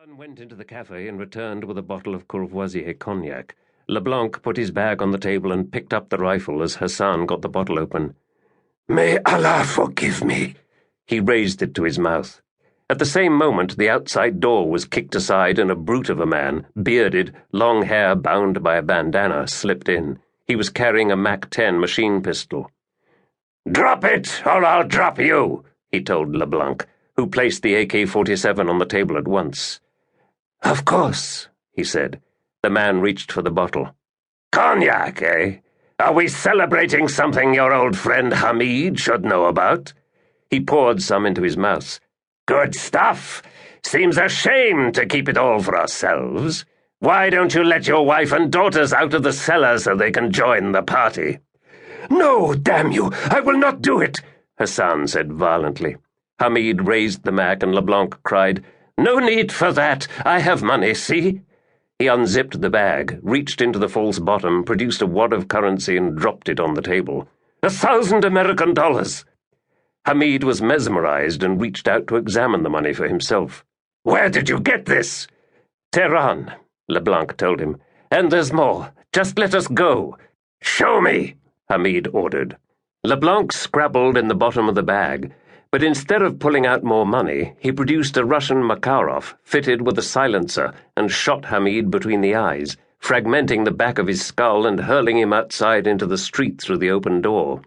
Hassan went into the cafe and returned with a bottle of Courvoisier cognac. Leblanc put his bag on the table and picked up the rifle as Hassan got the bottle open. "May Allah forgive me." He raised it to his mouth. At the same moment, the outside door was kicked aside and a brute of a man, bearded, long hair bound by a bandana, slipped in. He was carrying a MAC-10 machine pistol. "Drop it, or I'll drop you," he told Leblanc, who placed the AK-47 on the table at once. "Of course," he said. The man reached for the bottle. "Cognac, eh? Are we celebrating something your old friend Hamid should know about?" He poured some into his mouth. "Good stuff. Seems a shame to keep it all for ourselves. Why don't you let your wife and daughters out of the cellar so they can join the party?" "No, damn you! I will not do it!" Hassan said violently. Hamid raised the Mac and Leblanc cried, "No need for that. I have money, see?" He unzipped the bag, reached into the false bottom, produced a wad of currency and dropped it on the table. $1,000 American. Hamid was mesmerized and reached out to examine the money for himself. "Where did you get this?" "Tehran," Leblanc told him. "And there's more. Just let us go." "Show me," Hamid ordered. Leblanc scrabbled in the bottom of the bag, but instead of pulling out more money, he produced a Russian Makarov fitted with a silencer and shot Hamid between the eyes, fragmenting the back of his skull and hurling him outside into the street through the open door.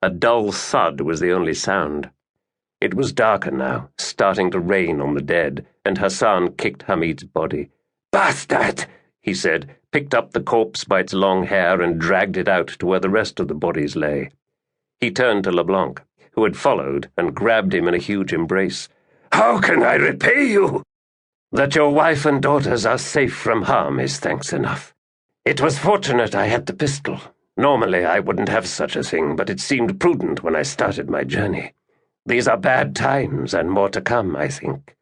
A dull thud was the only sound. It was darker now, starting to rain on the dead, and Hassan kicked Hamid's body. "Bastard!" he said, picked up the corpse by its long hair and dragged it out to where the rest of the bodies lay. He turned to Leblanc, who had followed, and grabbed him in a huge embrace. "How can I repay you?" "That your wife and daughters are safe from harm is thanks enough. It was fortunate I had the pistol. Normally I wouldn't have such a thing, but it seemed prudent when I started my journey. These are bad times, and more to come, I think."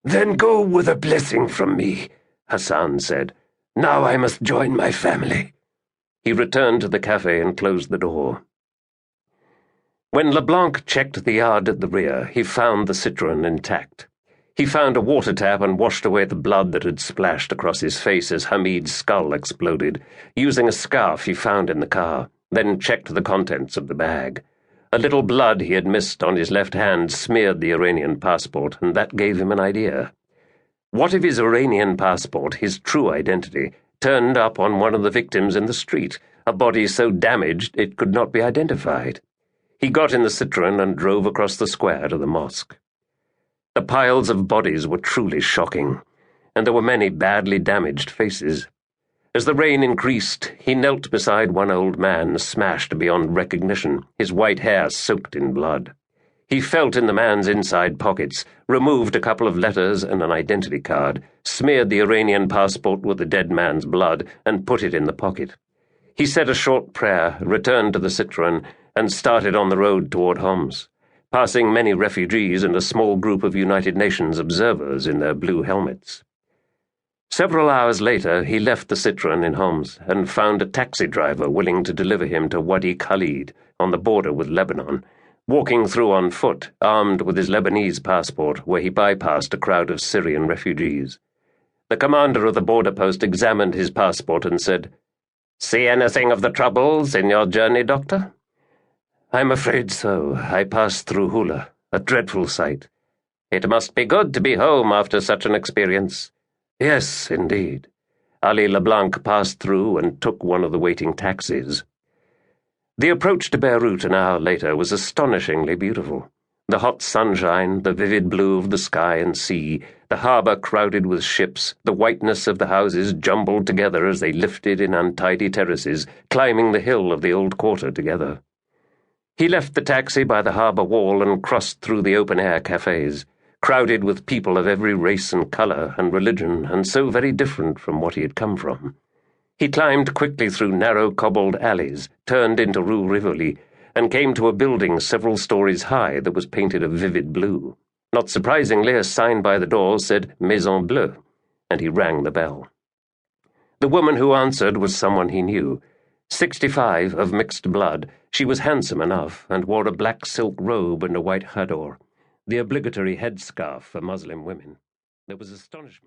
"Then go with a blessing from me," Hassan said. "Now I must join my family." He returned to the cafe and closed the door. When Leblanc checked the yard at the rear, he found the Citroën intact. He found a water tap and washed away the blood that had splashed across his face as Hamid's skull exploded, using a scarf he found in the car, then checked the contents of the bag. A little blood he had missed on his left hand smeared the Iranian passport, and that gave him an idea. What if his Iranian passport, his true identity, turned up on one of the victims in the street, a body so damaged it could not be identified? He got in the Citroën and drove across the square to the mosque. The piles of bodies were truly shocking, and there were many badly damaged faces. As the rain increased, he knelt beside one old man smashed beyond recognition, his white hair soaked in blood. He felt in the man's inside pockets, removed a couple of letters and an identity card, smeared the Iranian passport with the dead man's blood, and put it in the pocket. He said a short prayer, returned to the Citroën, and started on the road toward Homs, passing many refugees and a small group of United Nations observers in their blue helmets. Several hours later, he left the Citroën in Homs and found a taxi driver willing to deliver him to Wadi Khalid on the border with Lebanon, walking through on foot, armed with his Lebanese passport, where he bypassed a crowd of Syrian refugees. The commander of the border post examined his passport and said, "See anything of the troubles in your journey, Doctor?" "I'm afraid so. I passed through Hula, a dreadful sight." "It must be good to be home after such an experience." "Yes, indeed." Ali Leblanc passed through and took one of the waiting taxis. The approach to Beirut an hour later was astonishingly beautiful. The hot sunshine, the vivid blue of the sky and sea, the harbour crowded with ships, the whiteness of the houses jumbled together as they lifted in untidy terraces, climbing the hill of the old quarter together. He left the taxi by the harbour wall and crossed through the open-air cafes, crowded with people of every race and colour and religion, and so very different from what he had come from. He climbed quickly through narrow cobbled alleys, turned into Rue Rivoli, and came to a building several stories high that was painted a vivid blue. Not surprisingly, a sign by the door said Maison Bleue, and he rang the bell. The woman who answered was someone he knew. 65, of mixed blood, she was handsome enough and wore a black silk robe and a white chador, the obligatory headscarf for Muslim women. There was astonishment.